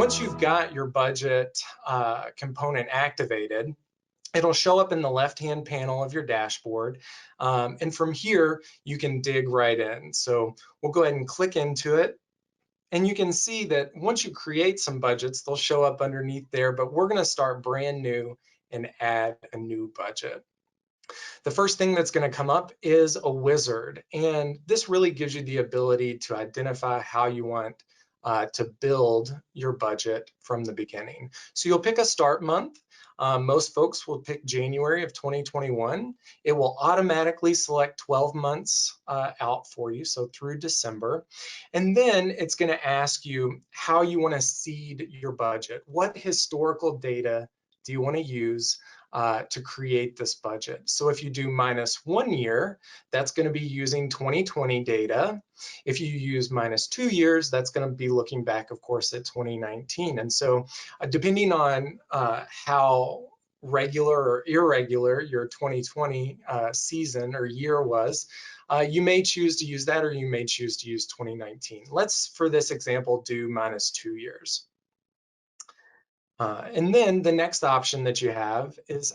Once you've got your budget component activated, it'll show up in the left-hand panel of your dashboard. And from here, you can dig right in. So we'll go ahead and click into it. And you can see that once you create some budgets, they'll show up underneath there, but we're gonna start brand new and add a new budget. The first thing that's going to come up is a wizard, and this really gives you the ability to identify how you want to build your budget from the beginning. So you'll pick a start month. Most folks will pick January of 2021. It will automatically select 12 months out for you, so through December. And then it's going to ask you how you want to seed your budget. What historical data do you want to use to create this budget? So if you do -1 year, that's going to be using 2020 data. If you use -2 years, that's going to be looking back, of course, at 2019. And so depending on how regular or irregular your 2020 season or year was, you may choose to use that, or you may choose to use 2019. Let's, for this example, do -2 years. And then the next option that you have is,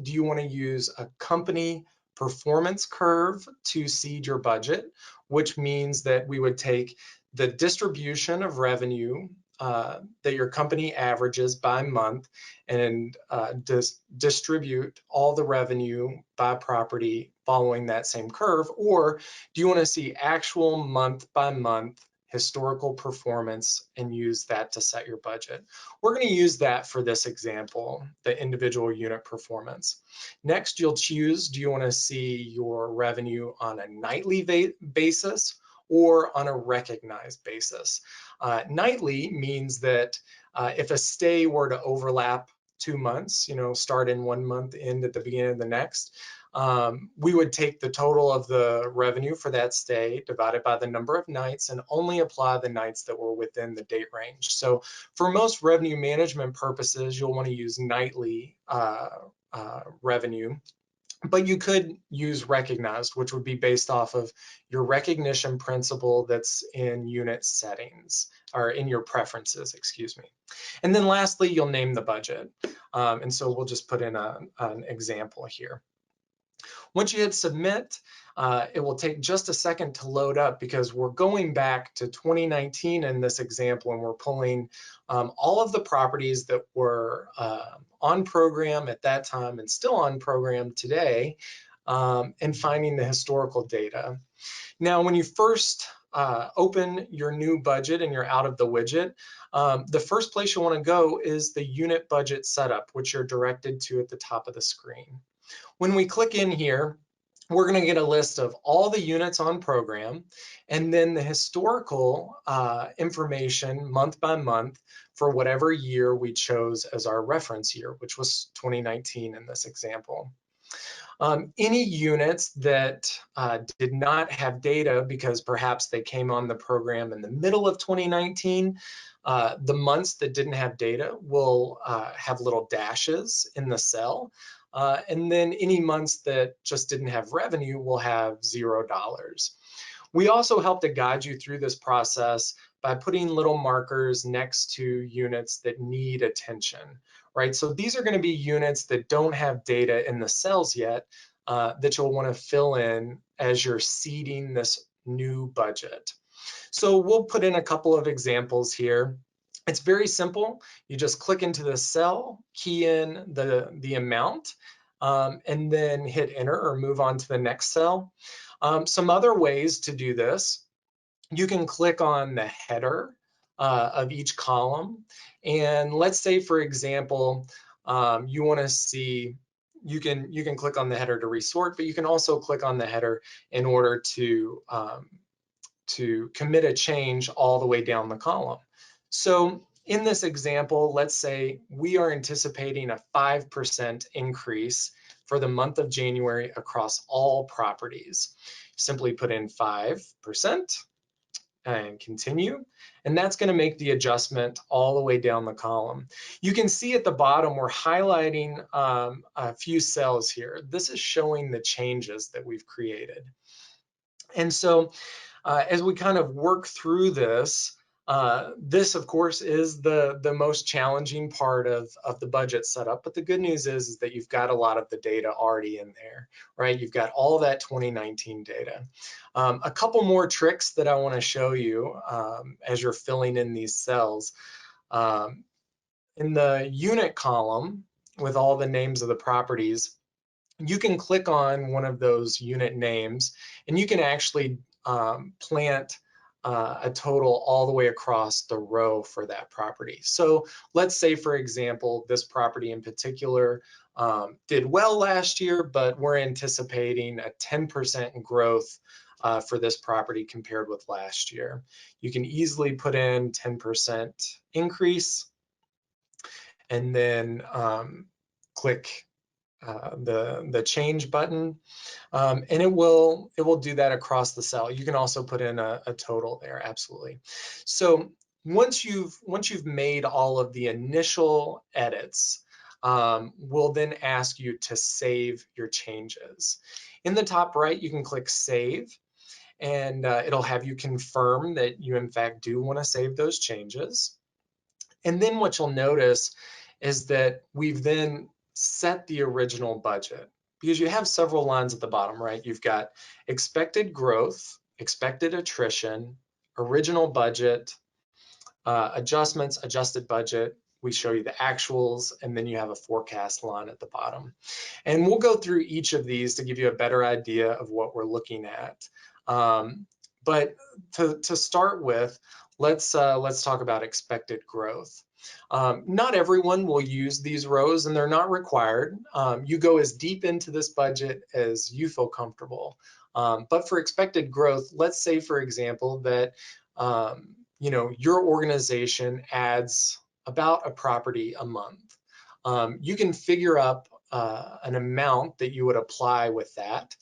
do you want to use a company performance curve to seed your budget, which means that we would take the distribution of revenue that your company averages by month and distribute all the revenue by property following that same curve? Or do you want to see actual month by month historical performance and use that to set your budget? We're going to use that for this example, the individual unit performance. Next, you'll choose, do you want to see your revenue on a nightly basis or on a recognized basis? Nightly means that if a stay were to overlap 2 months, start in 1 month, end at the beginning of the next, we would take the total of the revenue for that stay divided by the number of nights and only apply the nights that were within the date range. So for most revenue management purposes, you'll want to use nightly revenue, but you could use recognized, which would be based off of your recognition principle that's in unit settings, or in your preferences, excuse me. And then lastly, you'll name the budget. And so we'll just put in an example here. Once you hit submit, it will take just a second to load up because we're going back to 2019 in this example, and we're pulling all of the properties that were on program at that time and still on program today, and finding the historical data. Now, when you first open your new budget and you're out of the widget, the first place you want to go is the unit budget setup, which you're directed to at the top of the screen. When we click in here, we're going to get a list of all the units on program and then the historical information month by month for whatever year we chose as our reference year, which was 2019 in this example. Any units that did not have data because perhaps they came on the program in the middle of 2019, the months that didn't have data will have little dashes in the cell. And then any months that just didn't have revenue will have $0. We also help to guide you through this process by putting little markers next to units that need attention, right? So these are going to be units that don't have data in the cells yet that you'll want to fill in as you're seeding this new budget. So we'll put in a couple of examples here. It's very simple. You just click into the cell, key in the amount, and then hit enter or move on to the next cell. Some other ways to do this: you can click on the header of each column. And let's say, for example, you want to see, you can click on the header to resort, but you can also click on the header in order to commit a change all the way down the column. So in this example, let's say we are anticipating a 5% increase for the month of January across all properties. Simply put in 5% and continue, and that's going to make the adjustment all the way down the column. You can see at the bottom we're highlighting a few cells here. This is showing the changes that we've created. And so as we kind of work through this, This, of course, is the most challenging part of the budget setup, but the good news is that you've got a lot of the data already in there, right? You've got all that 2019 data. A couple more tricks that I want to show you as you're filling in these cells. In the unit column with all the names of the properties, you can click on one of those unit names and you can actually plant a total all the way across the row for that property. So let's say, for example, this property in particular did well last year, but we're anticipating a 10% growth for this property compared with last year. You can easily put in 10% increase and then click the change button, and it will do that across the cell. You can also put in a total there, absolutely. So once you've made all of the initial edits, we'll then ask you to save your changes. In the top right, you can click save, and it'll have you confirm that you in fact do want to save those changes. And then what you'll notice is that we've then set the original budget, because you have several lines at the bottom, right? You've got expected growth, expected attrition, original budget, adjustments, adjusted budget. We show you the actuals, and then you have a forecast line at the bottom. And we'll go through each of these to give you a better idea of what we're looking at. But to start with, let's talk about expected growth. Not everyone will use these rows, and they're not required. You go as deep into this budget as you feel comfortable. But for expected growth, let's say, for example, that your organization adds about a property a month. You can figure up an amount that you would apply with that.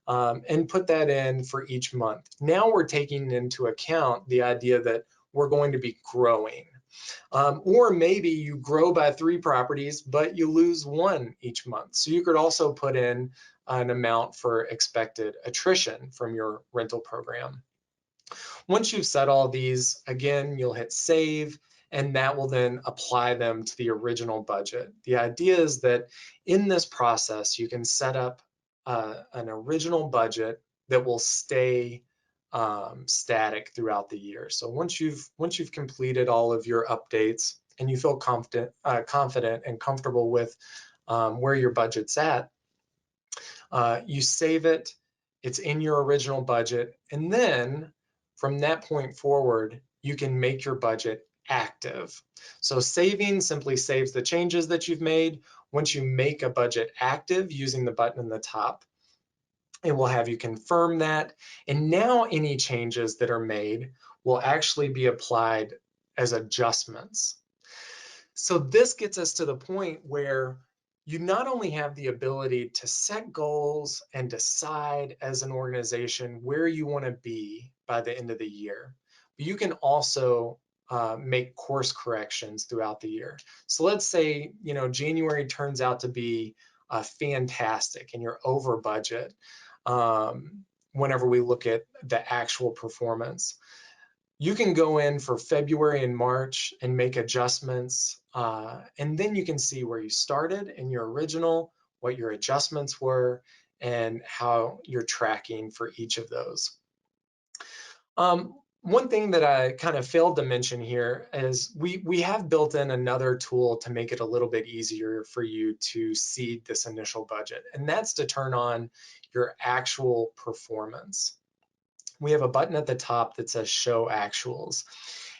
And put that in for each month. Now we're taking into account the idea that we're going to be growing. Or maybe you grow by 3 properties, but you lose 1 each month. So you could also put in an amount for expected attrition from your rental program. Once you've set all these, again, you'll hit save, and that will then apply them to the original budget. The idea is that in this process, you can set up an original budget that will stay static throughout the year. So once you've completed all of your updates and you feel confident and comfortable with where your budget's at, you save it. It's in your original budget, and then from that point forward, you can make your budget active. So saving simply saves the changes that you've made. Once you make a budget active using the button in the top, it will have you confirm that. And now any changes that are made will actually be applied as adjustments. So this gets us to the point where you not only have the ability to set goals and decide as an organization where you want to be by the end of the year, but you can also make course corrections throughout the year. So let's say January turns out to be fantastic and you're over budget whenever we look at the actual performance. You can go in for February and March and make adjustments, and then you can see where you started in your original, what your adjustments were, and how you're tracking for each of those. One thing that I kind of failed to mention here is we have built in another tool to make it a little bit easier for you to seed this initial budget, and that's to turn on your actual performance. We have a button at the top that says Show Actuals.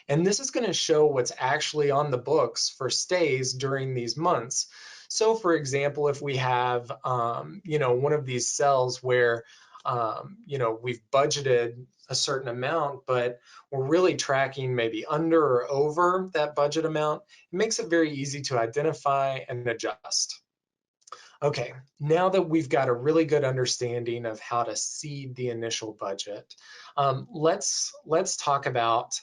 And this is going to show what's actually on the books for stays during these months. So for example, if we have, one of these cells where, we've budgeted a certain amount, but we're really tracking maybe under or over that budget amount, it makes it very easy to identify and adjust. Okay, now that we've got a really good understanding of how to seed the initial budget, let's talk about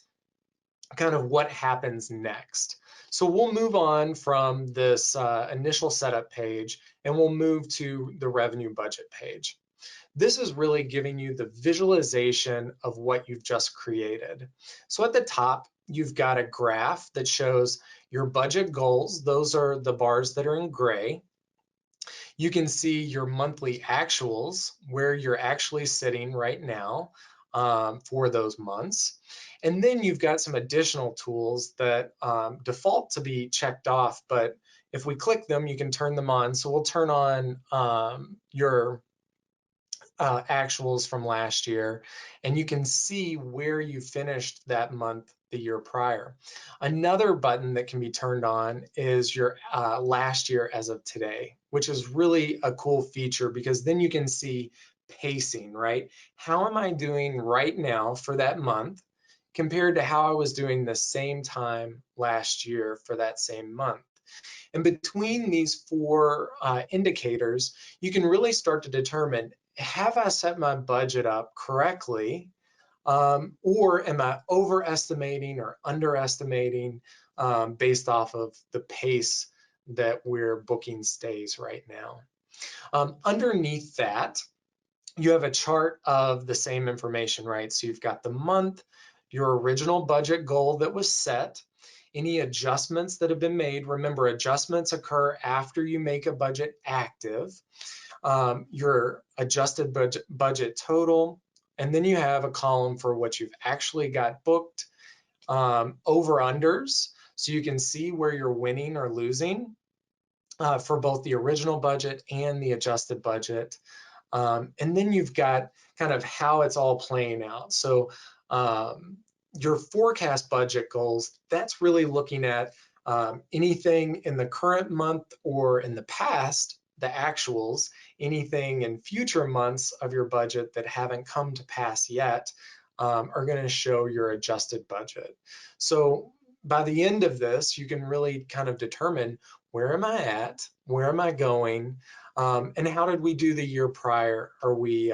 kind of what happens next. So we'll move on from this initial setup page and we'll move to the revenue budget page. This is really giving you the visualization of what you've just created. So at the top, you've got a graph that shows your budget goals. Those are the bars that are in gray. You can see your monthly actuals, where you're actually sitting right now for those months. And then you've got some additional tools that default to be checked off, but if we click them, you can turn them on. So we'll turn on your actuals from last year, and you can see where you finished that month the year prior. Another button that can be turned on is your last year as of today, which is really a cool feature because then you can see pacing, right? How am I doing right now for that month compared to how I was doing the same time last year for that same month? And between these four indicators, you can really start to determine, have I set my budget up correctly? Or am I overestimating or underestimating based off of the pace that we're booking stays right now? Underneath that, you have a chart of the same information, right? So you've got the month, your original budget goal that was set, any adjustments that have been made. Remember, adjustments occur after you make a budget active, your adjusted budget total, and then you have a column for what you've actually got booked, over-unders, so you can see where you're winning or losing for both the original budget and the adjusted budget. And then you've got kind of how it's all playing out. So your forecast budget goals, that's really looking at anything in the current month or in the past, the actuals, anything in future months of your budget that haven't come to pass yet are going to show your adjusted budget. So by the end of this, you can really kind of determine, where am I at, where am I going, and how did we do the year prior? Are we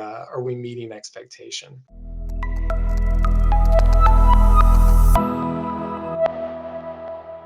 meeting expectation?